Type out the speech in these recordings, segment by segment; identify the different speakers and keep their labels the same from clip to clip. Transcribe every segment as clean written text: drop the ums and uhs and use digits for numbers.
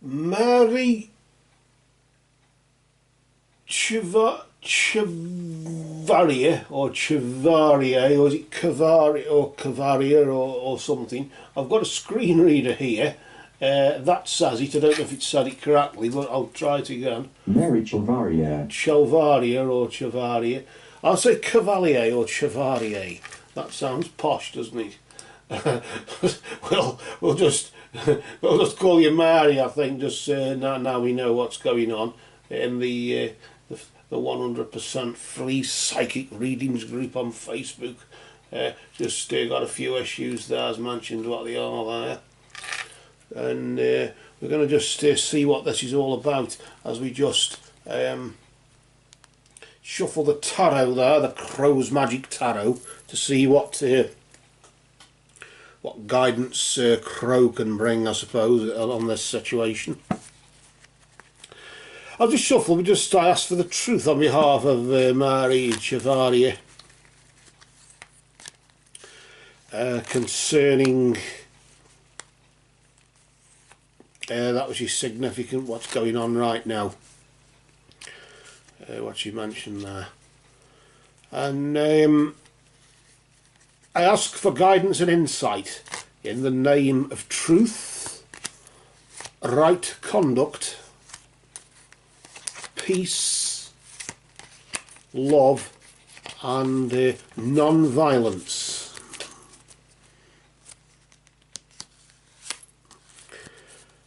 Speaker 1: Mary Chavarria or Chavarria, or is it Chavarria or something? I've got a screen reader here that says it. I don't know if it said it correctly, but I'll try it again.
Speaker 2: Mary Chavarria.
Speaker 1: Chavarria or Chavarria. I'll say Cavalier or Chavarria. That sounds posh, doesn't it? we'll just call you Mary, I think. Just now we know what's going on in the 100% free psychic readings group on Facebook. Just got a few issues there, as mentioned, what they are there, and we're going to just see what this is all about as we just shuffle the tarot there, the Crow's Magic Tarot, to see what guidance Crow can bring, I suppose, on this situation. I'll just shuffle. We just ask for the truth on behalf of Mary Chavarria concerning that which is significant, what's going on right now, what she mentioned there, and I ask for guidance and insight in the name of truth, right conduct, peace, love and non-violence.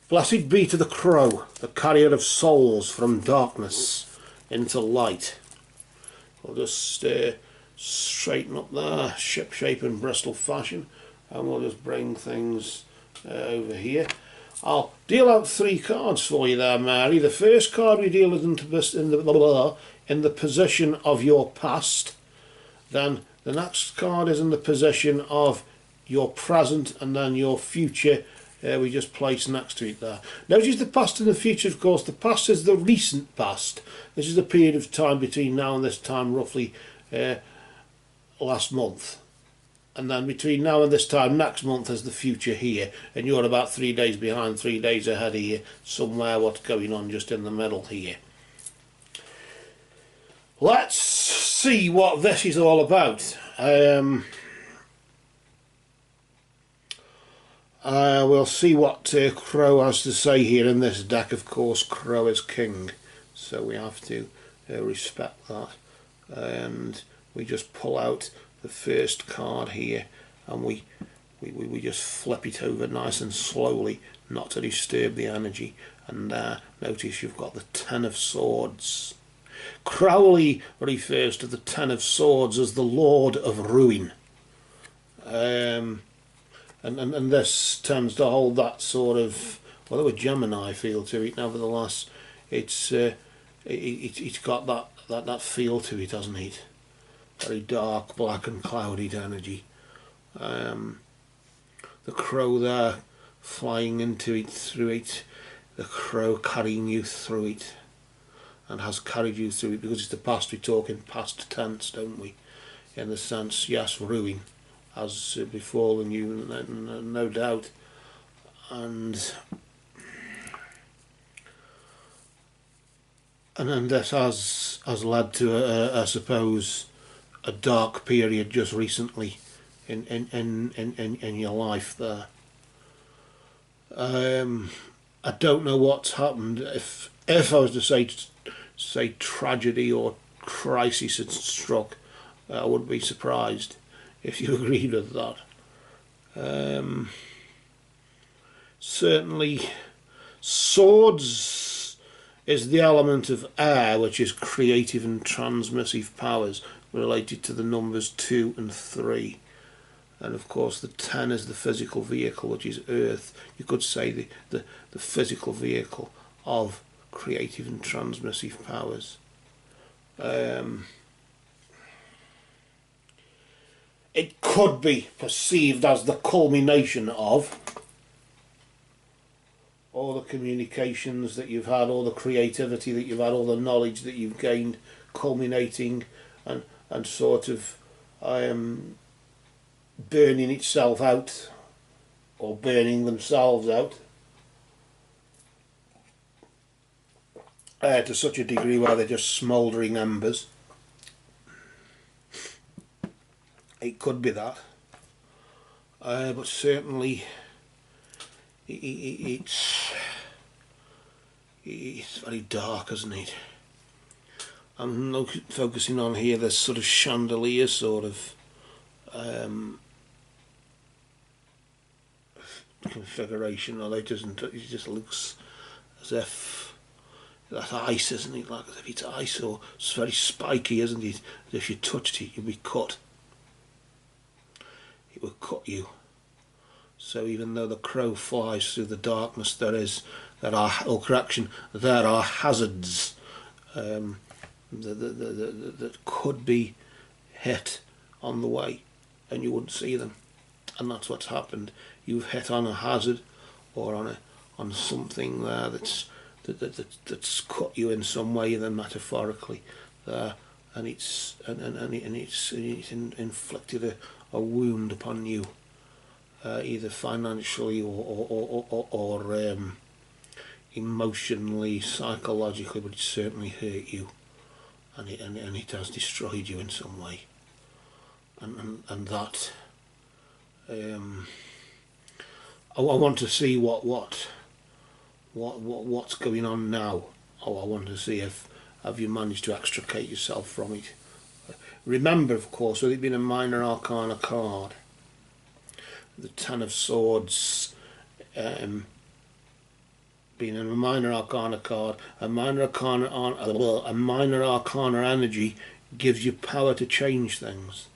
Speaker 1: Blessed be to the crow, the carrier of souls from darkness into light. We'll just straighten up there, ship shape in Bristol fashion, and we'll just bring things over here. I'll deal out 3 cards for you there, Mary. The first card we deal is in the position of your past. Then the next card is in the position of your present, and then your future we just place next to it there. Notice the past and the future, of course. The past is the recent past. This is the period of time between now and this time, roughly last month. And then between now and this time next month is the future here, and you're about 3 days behind, 3 days ahead here, somewhere what's going on just in the middle here. Let's see what this is all about. We'll see what Crow has to say here in this deck. Of course, Crow is king, so we have to respect that. And we just pull out the first card here, and we just flip it over nice and slowly, not to disturb the energy. And notice you've got the Ten of Swords. Crowley refers to the Ten of Swords as the Lord of Ruin, and this tends to hold that sort of, well, a Gemini feel to it. Nevertheless, it's got that feel to it, hasn't it? Very dark, black and clouded energy. The crow there flying into it, through it, the crow carrying you through it, and has carried you through it, because it's the past. We talk in past tense, don't we? In the sense, yes, ruin has befallen you, no doubt, and then this has led to I suppose, a dark period just recently in your life there. I don't know what's happened. If I was to say tragedy or crisis had struck, I wouldn't be surprised if you agreed with that. Certainly, swords is the element of air, which is creative and transmissive powers related to the numbers 2 and 3. And of course the 10 is the physical vehicle, which is earth. You could say the physical vehicle of creative and transmissive powers. It could be perceived as the culmination of all the communications that you've had, all the creativity that you've had, all the knowledge that you've gained, culminating and sort of burning itself out, or burning themselves out, to such a degree where they're just smouldering embers. It could be that, but certainly it's very dark, isn't it? I'm focusing on here this sort of chandelier sort of configuration, or it just looks as if that's ice, isn't it? Like as if it's ice, or it's very spiky, isn't it? As if you touched it, you'd be cut. It would cut you. So even though the crow flies through the darkness, there are hazards that could be hit on the way, and you wouldn't see them. And that's what's happened. You've hit on a hazard, or on something there that's cut you in some way, then metaphorically there, and it's inflicted a wound upon you, either financially or emotionally, psychologically, but it certainly hurt you, and it has destroyed you in some way, and that. I want to see what's going on now. I want to see have you managed to extricate yourself from it. Remember, of course, with it being a minor arcana card, the Ten of Swords being a minor arcana card, a minor arcana energy gives you power to change things.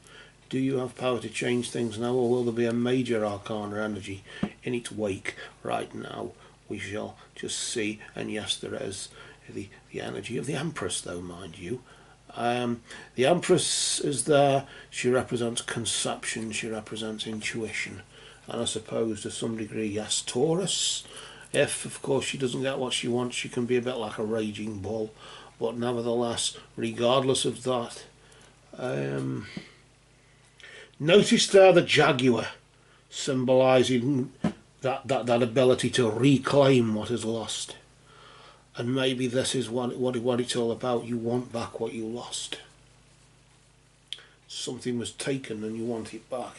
Speaker 1: Do you have power to change things now, or will there be a major arcana energy in its wake? Right now we shall just see, and yes, there is the energy of the Empress, though, mind you. The Empress is there. She represents conception, she represents intuition, and I suppose to some degree, yes, Taurus. If, of course, she doesn't get what she wants, she can be a bit like a raging bull, but nevertheless, regardless of that, notice there the jaguar, symbolising that ability to reclaim what is lost. And maybe this is what it's all about. You want back what you lost. Something was taken and you want it back.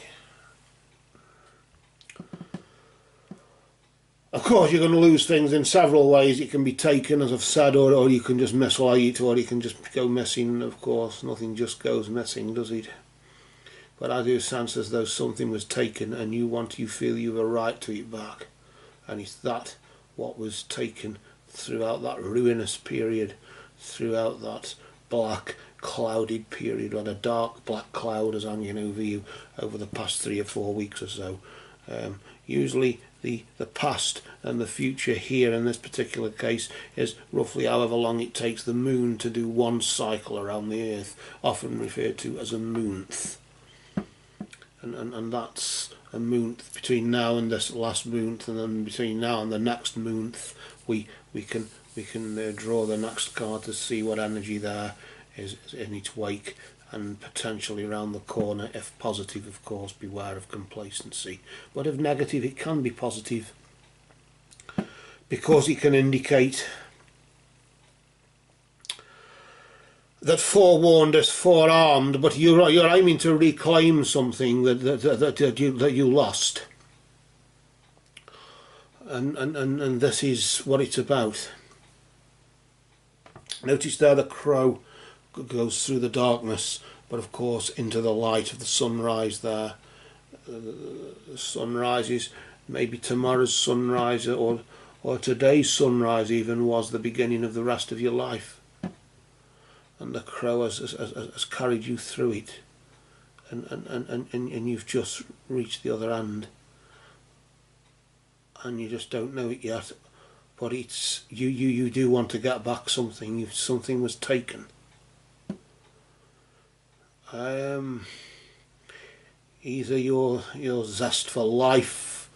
Speaker 1: Of course, you're going to lose things in several ways. It can be taken, as I've said, or you can just mislay it, or you can just go missing. Of course, nothing just goes missing, does it? But I do sense as though something was taken and you feel you have a right to it back. And is that what was taken throughout that ruinous period, throughout that black, clouded period when a dark black cloud is hanging over you over the past 3 or 4 weeks or so? Usually the past and the future here in this particular case is roughly however long it takes the moon to do one cycle around the earth, often referred to as a moonth. And that's a month between now and this last month, and then between now and the next month we can draw the next card to see what energy there is in its wake, and potentially around the corner. If positive, of course, beware of complacency, but if negative, it can be positive, because it can indicate that forewarned is forearmed, but you're aiming to reclaim something that you lost, and this is what it's about. Notice there the crow goes through the darkness, but of course into the light of the sunrise there. The sunrises, maybe tomorrow's sunrise or today's sunrise even was the beginning of the rest of your life. And the crow has carried you through it, and you've just reached the other end, and you just don't know it yet, but it's you do want to get back something. Something was taken. Either your zest for life,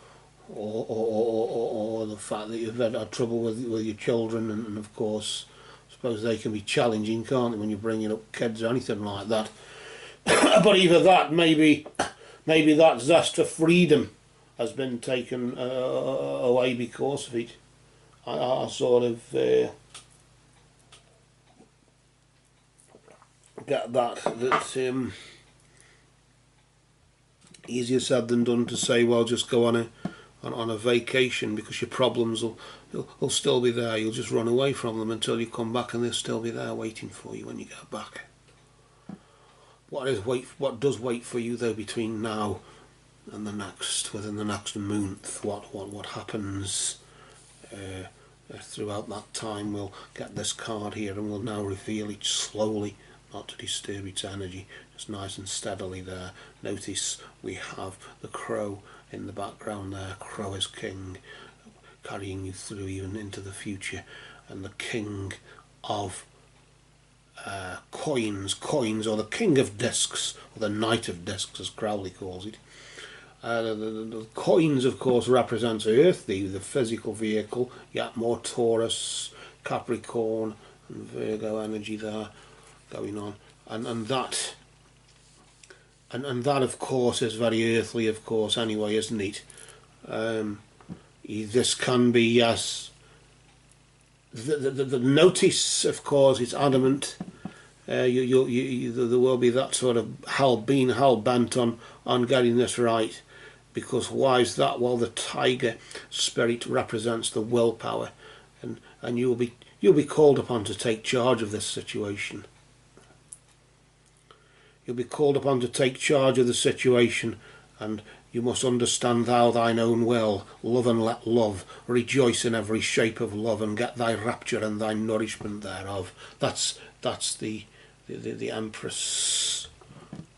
Speaker 1: or the fact that you've had trouble with your children, and of course, I suppose they can be challenging, can't they, when you're bringing up kids or anything like that. But either that, maybe that zest for freedom has been taken away because of it. I sort of get that. That's easier said than done to say, well, just go on a vacation, because your problems will still be there. You'll just run away from them until you come back, and they'll still be there waiting for you when you get back. What does wait for you though between now and within the next month? What happens throughout that time? We'll get this card here, and we'll now reveal it slowly, not to disturb its energy, just nice and steadily there. Notice we have the crow in the background there. Crow is king, carrying you through even into the future, and the king of coins, or the king of discs, or the knight of discs as Crowley calls it. The coins, of course, represents Earth, the physical vehicle, yet more Taurus, Capricorn and Virgo energy there going on, and that of course is very earthly, of course, anyway, isn't it? This can be, yes, the notice, of course, it's adamant. There will be that sort of hell bent on getting this right, because why is that? Well, the tiger spirit represents the willpower, and you'll be called upon to take charge of this situation. You'll be called upon to take charge of the situation, and you must understand thou thine own will, love and let love, rejoice in every shape of love, and get thy rapture and thy nourishment thereof. That's the Empress.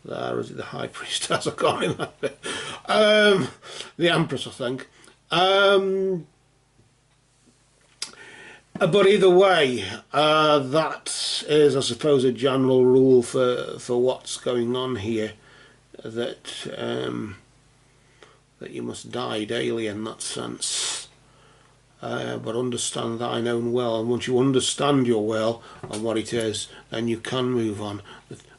Speaker 1: There is it, the High Priestess? I can't remember. The Empress, I think. But either way, that is, I suppose, a general rule for what's going on here. That you must die daily in that sense, but understand thine own will, and once you understand your will and what it is, then you can move on.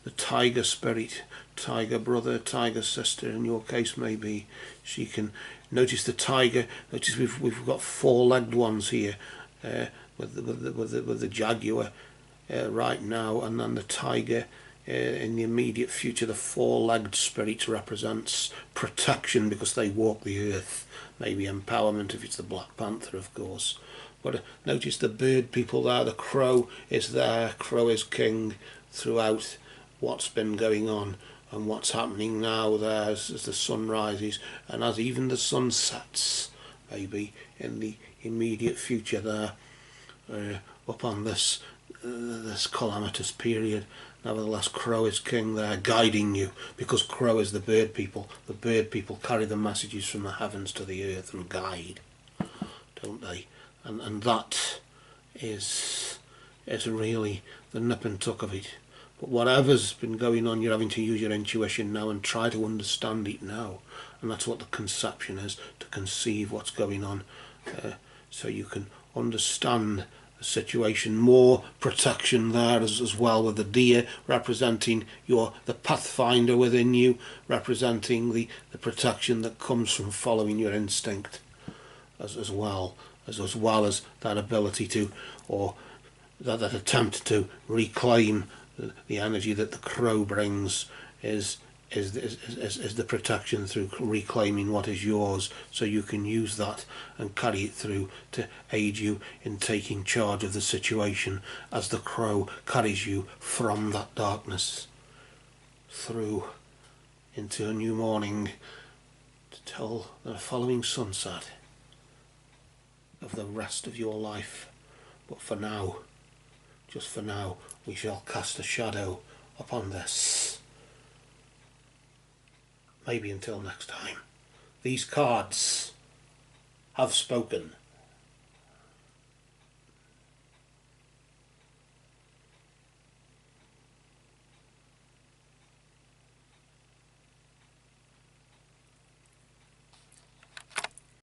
Speaker 1: The tiger spirit, tiger brother, tiger sister in your case maybe, she can notice the tiger. Notice we've got four-legged ones here, with the jaguar right now, and then the tiger. In the immediate future, the four-legged spirit represents protection, because they walk the earth. Maybe empowerment if it's the Black Panther, of course. But notice the bird people there. The crow is there. Crow is king throughout what's been going on and what's happening now there as the sun rises, and as even the sun sets, maybe in the immediate future there, up on this calamitous period. Nevertheless, crow is king there, guiding you, because crow is the bird people. The bird people carry the messages from the heavens to the earth and guide, don't they? And that is really the nip and tuck of it. But whatever's been going on, you're having to use your intuition now and try to understand it now. And that's what the conception is, to conceive what's going on, so you can understand the situation. More protection there as well, with the deer representing the pathfinder within you, representing the protection that comes from following your instinct, as well as that ability to, or that attempt to reclaim the energy that the crow brings is the protection through reclaiming what is yours, so you can use that and carry it through to aid you in taking charge of the situation, as the crow carries you from that darkness through into a new morning, to tell the following sunset of the rest of your life. But for now, just for now, we shall cast a shadow upon this. Maybe until next time. These cards have spoken.